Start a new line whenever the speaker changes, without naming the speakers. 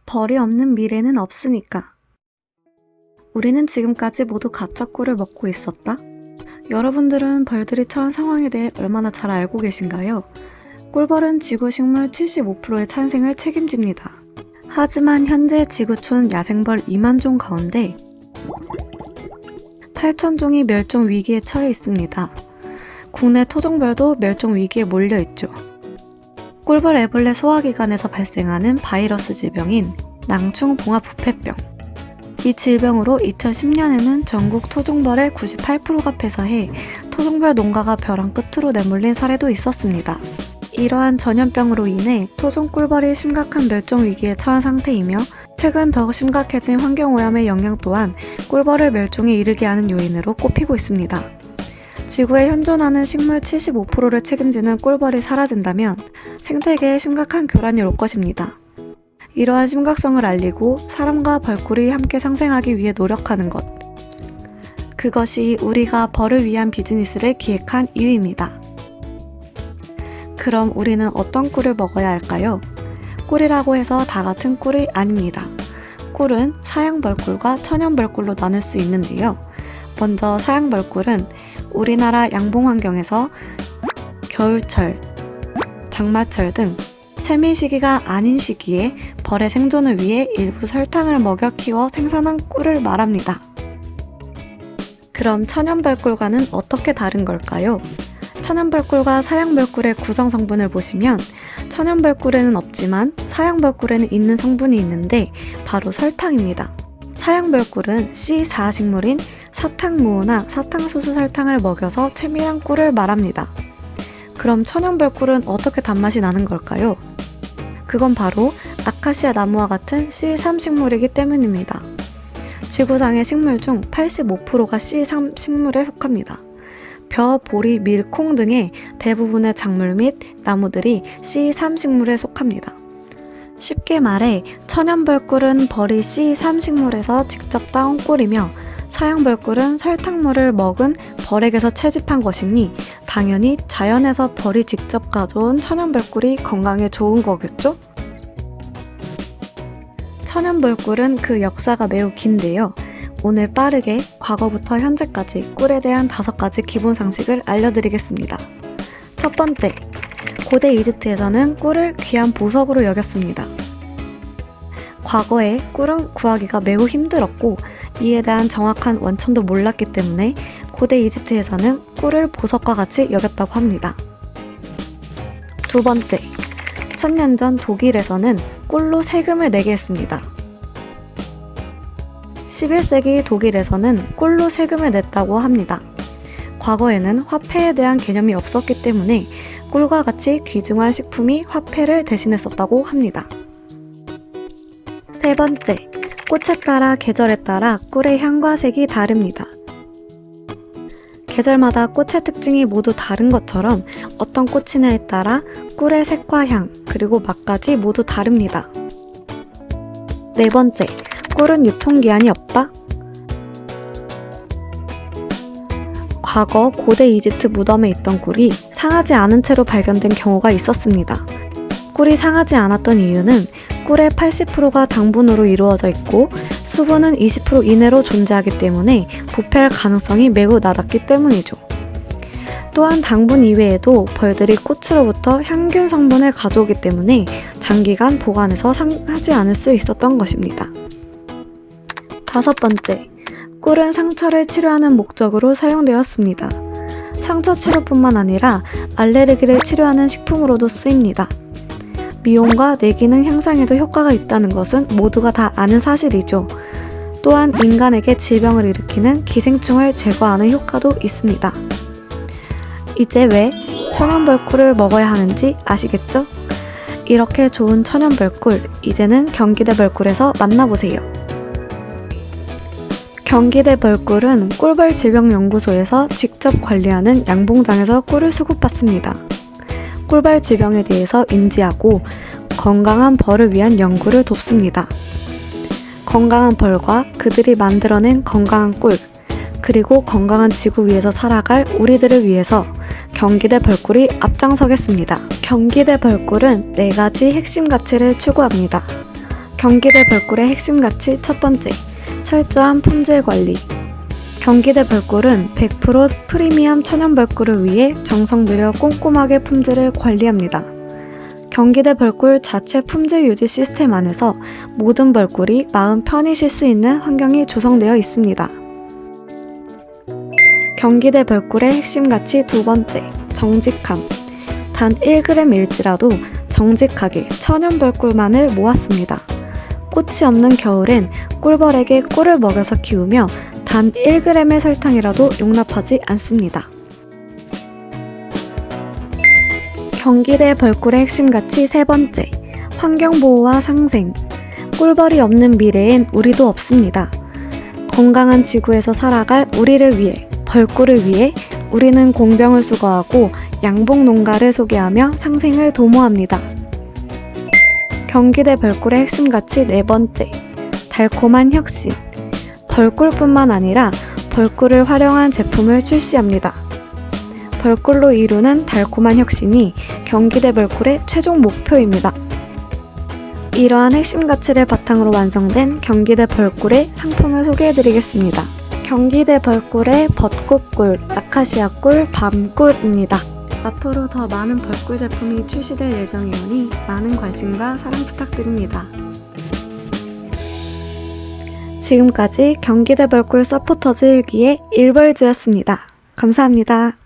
벌이 없는 미래는 없으니까. 우리는 지금까지 모두 가짜 꿀을 먹고 있었다? 여러분들은 벌들이 처한 상황에 대해 얼마나 잘 알고 계신가요? 꿀벌은 지구 식물 75%의 탄생을 책임집니다. 하지만 현재 지구촌 야생벌 2만 종 가운데 8천 종이 멸종 위기에 처해 있습니다. 국내 토종벌도 멸종 위기에 몰려 있죠. 꿀벌 애벌레 소화기관에서 발생하는 바이러스 질병인 낭충봉합부패병. 이 질병으로 2010년에는 전국 토종벌의 98%가 폐사해 토종벌 농가가 벼랑 끝으로 내몰린 사례도 있었습니다. 이러한 전염병으로 인해 토종 꿀벌이 심각한 멸종 위기에 처한 상태이며 최근 더욱 심각해진 환경오염의 영향 또한 꿀벌을 멸종에 이르게 하는 요인으로 꼽히고 있습니다. 지구에 현존하는 식물 75%를 책임지는 꿀벌이 사라진다면 생태계에 심각한 교란이 올 것입니다. 이러한 심각성을 알리고 사람과 벌꿀이 함께 상생하기 위해 노력하는 것. 그것이 우리가 벌을 위한 비즈니스를 기획한 이유입니다. 그럼 우리는 어떤 꿀을 먹어야 할까요? 꿀이라고 해서 다 같은 꿀이 아닙니다. 꿀은 사양벌꿀과 천연벌꿀로 나눌 수 있는데요. 먼저 사양벌꿀은 우리나라 양봉 환경에서 겨울철, 장마철 등 채미 시기가 아닌 시기에 벌의 생존을 위해 일부 설탕을 먹여 키워 생산한 꿀을 말합니다. 그럼 천연벌꿀과는 어떻게 다른 걸까요? 천연벌꿀과 사양벌꿀의 구성 성분을 보시면 천연벌꿀에는 없지만 사양벌꿀에는 있는 성분이 있는데 바로 설탕입니다. 사양벌꿀은 C4식물인 사탕무나 사탕수수 설탕을 먹여서 채밀한 꿀을 말합니다. 그럼 천연벌꿀은 어떻게 단맛이 나는 걸까요? 그건 바로 아카시아 나무와 같은 C3식물이기 때문입니다. 지구상의 식물 중 85%가 C3식물에 속합니다. 벼, 보리, 밀, 콩 등의 대부분의 작물 및 나무들이 C3식물에 속합니다. 쉽게 말해 천연벌꿀은 벌이 C3식물에서 직접 따온 꿀이며 사양벌꿀은 설탕물을 먹은 벌에게서 채집한 것이니 당연히 자연에서 벌이 직접 가져온 천연벌꿀이 건강에 좋은 거겠죠? 천연벌꿀은 그 역사가 매우 긴데요. 오늘 빠르게 과거부터 현재까지 꿀에 대한 5가지 기본 상식을 알려드리겠습니다. 첫 번째, 고대 이집트에서는 꿀을 귀한 보석으로 여겼습니다. 과거에 꿀은 구하기가 매우 힘들었고 이에 대한 정확한 원천도 몰랐기 때문에 고대 이집트에서는 꿀을 보석과 같이 여겼다고 합니다. 두 번째, 1000년 전 독일에서는 꿀로 세금을 내게 했습니다. 11세기 독일에서는 꿀로 세금을 냈다고 합니다. 과거에는 화폐에 대한 개념이 없었기 때문에 꿀과 같이 귀중한 식품이 화폐를 대신했었다고 합니다. 세 번째, 꽃에 따라 계절에 따라 꿀의 향과 색이 다릅니다. 계절마다 꽃의 특징이 모두 다른 것처럼 어떤 꽃이냐에 따라 꿀의 색과 향, 그리고 맛까지 모두 다릅니다. 네 번째, 꿀은 유통기한이 없다? 과거 고대 이집트 무덤에 있던 꿀이 상하지 않은 채로 발견된 경우가 있었습니다. 꿀이 상하지 않았던 이유는 꿀의 80%가 당분으로 이루어져 있고 수분은 20% 이내로 존재하기 때문에 부패할 가능성이 매우 낮았기 때문이죠. 또한 당분 이외에도 벌들이 꽃으로부터 향균 성분을 가져오기 때문에 장기간 보관해서 상하지 않을 수 있었던 것입니다. 다섯 번째, 꿀은 상처를 치료하는 목적으로 사용되었습니다. 상처 치료뿐만 아니라 알레르기를 치료하는 식품으로도 쓰입니다. 미용과 뇌기능 향상에도 효과가 있다는 것은 모두가 다 아는 사실이죠. 또한 인간에게 질병을 일으키는 기생충을 제거하는 효과도 있습니다. 이제 왜 천연벌꿀을 먹어야 하는지 아시겠죠? 이렇게 좋은 천연벌꿀, 이제는 경기대 벌꿀에서 만나보세요. 경기대 벌꿀은 꿀벌질병연구소에서 직접 관리하는 양봉장에서 꿀을 수급받습니다. 꿀벌 질병에 대해서 인지하고 건강한 벌을 위한 연구를 돕습니다. 건강한 벌과 그들이 만들어낸 건강한 꿀, 그리고 건강한 지구 위에서 살아갈 우리들을 위해서 경기대 벌꿀이 앞장서겠습니다. 경기대 벌꿀은 4가지 핵심 가치를 추구합니다. 경기대 벌꿀의 핵심 가치 첫 번째, 철저한 품질 관리. 경기대 벌꿀은 100% 프리미엄 천연 벌꿀을 위해 정성 들여 꼼꼼하게 품질을 관리합니다. 경기대 벌꿀 자체 품질 유지 시스템 안에서 모든 벌꿀이 마음 편히 쉴 수 있는 환경이 조성되어 있습니다. 경기대 벌꿀의 핵심 가치 두 번째, 정직함. 단 1g일지라도 정직하게 천연 벌꿀만을 모았습니다. 꽃이 없는 겨울엔 꿀벌에게 꿀을 먹여서 키우며 단 1g의 설탕이라도 용납하지 않습니다. 경기대 벌꿀의 핵심 가치 세 번째, 환경보호와 상생. 꿀벌이 없는 미래엔 우리도 없습니다. 건강한 지구에서 살아갈 우리를 위해, 벌꿀을 위해 우리는 공병을 수거하고 양봉 농가를 소개하며 상생을 도모합니다. 경기대 벌꿀의 핵심 가치 네 번째, 달콤한 혁신. 벌꿀뿐만 아니라 벌꿀을 활용한 제품을 출시합니다. 벌꿀로 이루는 달콤한 혁신이 경기대 벌꿀의 최종 목표입니다. 이러한 핵심 가치를 바탕으로 완성된 경기대 벌꿀의 상품을 소개해드리겠습니다. 경기대 벌꿀의 벚꽃꿀, 아카시아꿀, 밤꿀입니다. 앞으로 더 많은 벌꿀 제품이 출시될 예정이오니 많은 관심과 사랑 부탁드립니다. 지금까지 경기대 벌꿀 서포터즈 1기의 일벌즈였습니다. 감사합니다.